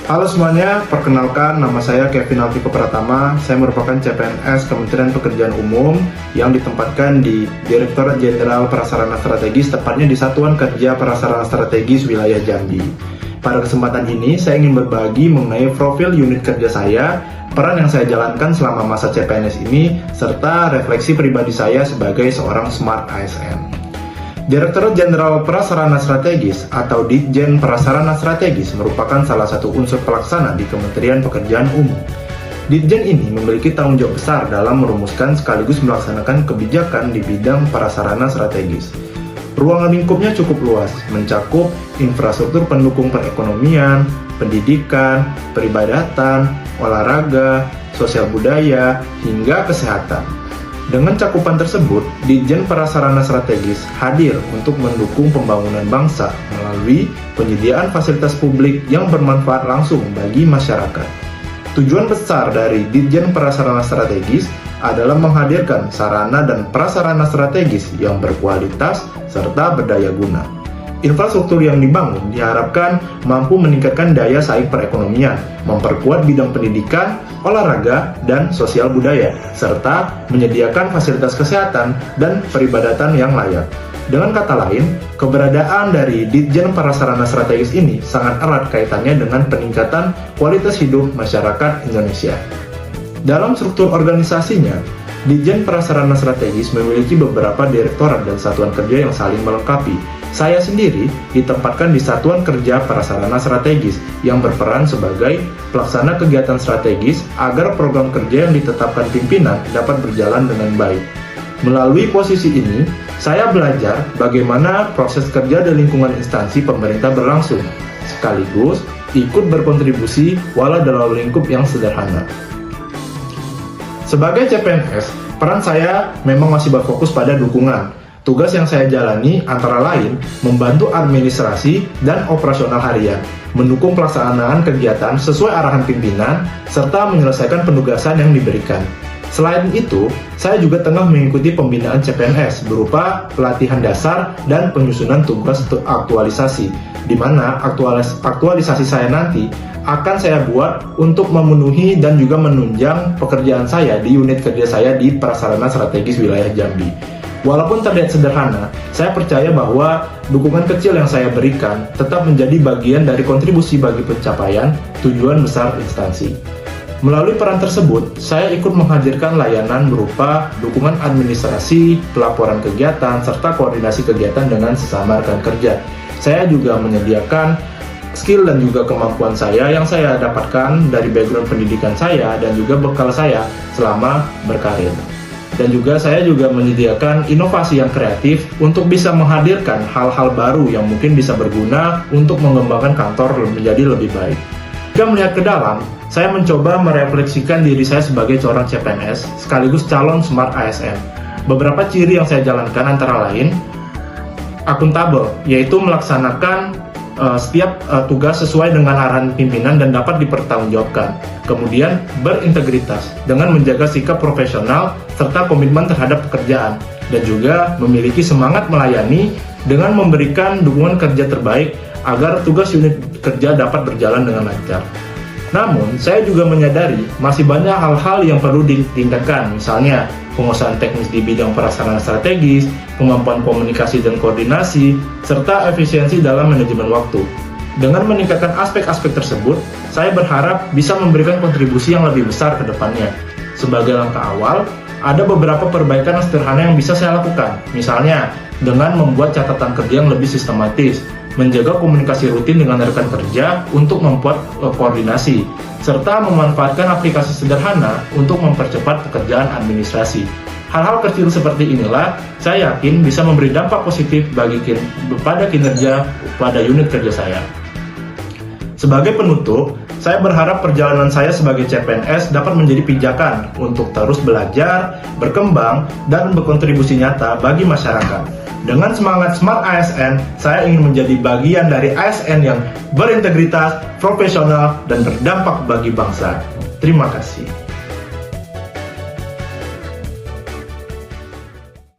Halo semuanya, perkenalkan nama saya Kevin Alviko Pratama. Saya merupakan CPNS Kementerian Pekerjaan Umum yang ditempatkan di Direktorat Jenderal Prasarana Strategis, tepatnya di Satuan Kerja Prasarana Strategis Wilayah Jambi. Pada kesempatan ini, saya ingin berbagi mengenai profil unit kerja saya, peran yang saya jalankan selama masa CPNS ini, serta refleksi pribadi saya sebagai seorang Smart ASN. Direktorat Jenderal Prasarana Strategis atau Ditjen Prasarana Strategis merupakan salah satu unsur pelaksana di Kementerian Pekerjaan Umum. Ditjen ini memiliki tanggung jawab besar dalam merumuskan sekaligus melaksanakan kebijakan di bidang prasarana strategis. Ruang lingkupnya cukup luas, mencakup infrastruktur pendukung perekonomian, pendidikan, peribadatan, olahraga, sosial budaya, hingga kesehatan. Dengan cakupan tersebut, Ditjen Prasarana Strategis hadir untuk mendukung pembangunan bangsa melalui penyediaan fasilitas publik yang bermanfaat langsung bagi masyarakat. Tujuan besar dari Ditjen Prasarana Strategis adalah menghadirkan sarana dan prasarana strategis yang berkualitas serta berdaya guna. Infrastruktur yang dibangun diharapkan mampu meningkatkan daya saing perekonomian, memperkuat bidang pendidikan, olahraga, dan sosial budaya, serta menyediakan fasilitas kesehatan dan peribadatan yang layak. Dengan kata lain, keberadaan dari Ditjen Prasarana Strategis ini sangat erat kaitannya dengan peningkatan kualitas hidup masyarakat Indonesia. Dalam struktur organisasinya, Ditjen Prasarana Strategis memiliki beberapa direktorat dan satuan kerja yang saling melengkapi. Saya sendiri ditempatkan di Satuan Kerja Prasarana Strategis yang berperan sebagai pelaksana kegiatan strategis agar program kerja yang ditetapkan pimpinan dapat berjalan dengan baik. Melalui posisi ini, saya belajar bagaimana proses kerja di lingkungan instansi pemerintah berlangsung, sekaligus ikut berkontribusi walau dalam lingkup yang sederhana. Sebagai CPNS, peran saya memang masih berfokus pada dukungan. Tugas yang saya jalani antara lain membantu administrasi dan operasional harian, mendukung pelaksanaan kegiatan sesuai arahan pimpinan, serta menyelesaikan penugasan yang diberikan. Selain itu, saya juga tengah mengikuti pembinaan CPNS berupa pelatihan dasar dan penyusunan tugas aktualisasi, di mana aktualisasi saya nanti akan saya buat untuk memenuhi dan juga menunjang pekerjaan saya di unit kerja saya di Prasarana Strategis Wilayah Jambi. Walaupun terlihat sederhana, saya percaya bahwa dukungan kecil yang saya berikan tetap menjadi bagian dari kontribusi bagi pencapaian tujuan besar instansi. Melalui peran tersebut, saya ikut menghadirkan layanan berupa dukungan administrasi, pelaporan kegiatan, serta koordinasi kegiatan dengan sesama rekan kerja. Saya juga menyediakan skill dan juga kemampuan saya yang saya dapatkan dari background pendidikan saya dan juga bekal saya selama berkarir. Dan juga saya juga menyediakan inovasi yang kreatif untuk bisa menghadirkan hal-hal baru yang mungkin bisa berguna untuk mengembangkan kantor menjadi lebih baik. Jika melihat ke dalam, saya mencoba merefleksikan diri saya sebagai seorang CPNS sekaligus calon Smart ASN. Beberapa ciri yang saya jalankan antara lain akuntabel, yaitu melaksanakan setiap tugas sesuai dengan arahan pimpinan dan dapat dipertanggungjawabkan. Kemudian berintegritas dengan menjaga sikap profesional serta komitmen terhadap pekerjaan, dan juga memiliki semangat melayani dengan memberikan dukungan kerja terbaik agar tugas unit kerja dapat berjalan dengan lancar. Namun, saya juga menyadari masih banyak hal-hal yang perlu ditingkatkan, misalnya penguasaan teknis di bidang prasarana strategis, kemampuan komunikasi dan koordinasi, serta efisiensi dalam manajemen waktu. Dengan meningkatkan aspek-aspek tersebut, saya berharap bisa memberikan kontribusi yang lebih besar ke depannya. Sebagai langkah awal, ada beberapa perbaikan yang sederhana yang bisa saya lakukan, misalnya dengan membuat catatan kerja yang lebih sistematis, menjaga komunikasi rutin dengan rekan kerja untuk membuat koordinasi, serta memanfaatkan aplikasi sederhana untuk mempercepat pekerjaan administrasi. Hal-hal kecil seperti inilah saya yakin bisa memberi dampak positif pada kinerja pada unit kerja saya. Sebagai penutup, saya berharap perjalanan saya sebagai CPNS dapat menjadi pijakan untuk terus belajar, berkembang, dan berkontribusi nyata bagi masyarakat. Dengan semangat Smart ASN, saya ingin menjadi bagian dari ASN yang berintegritas, profesional, dan berdampak bagi bangsa. Terima kasih.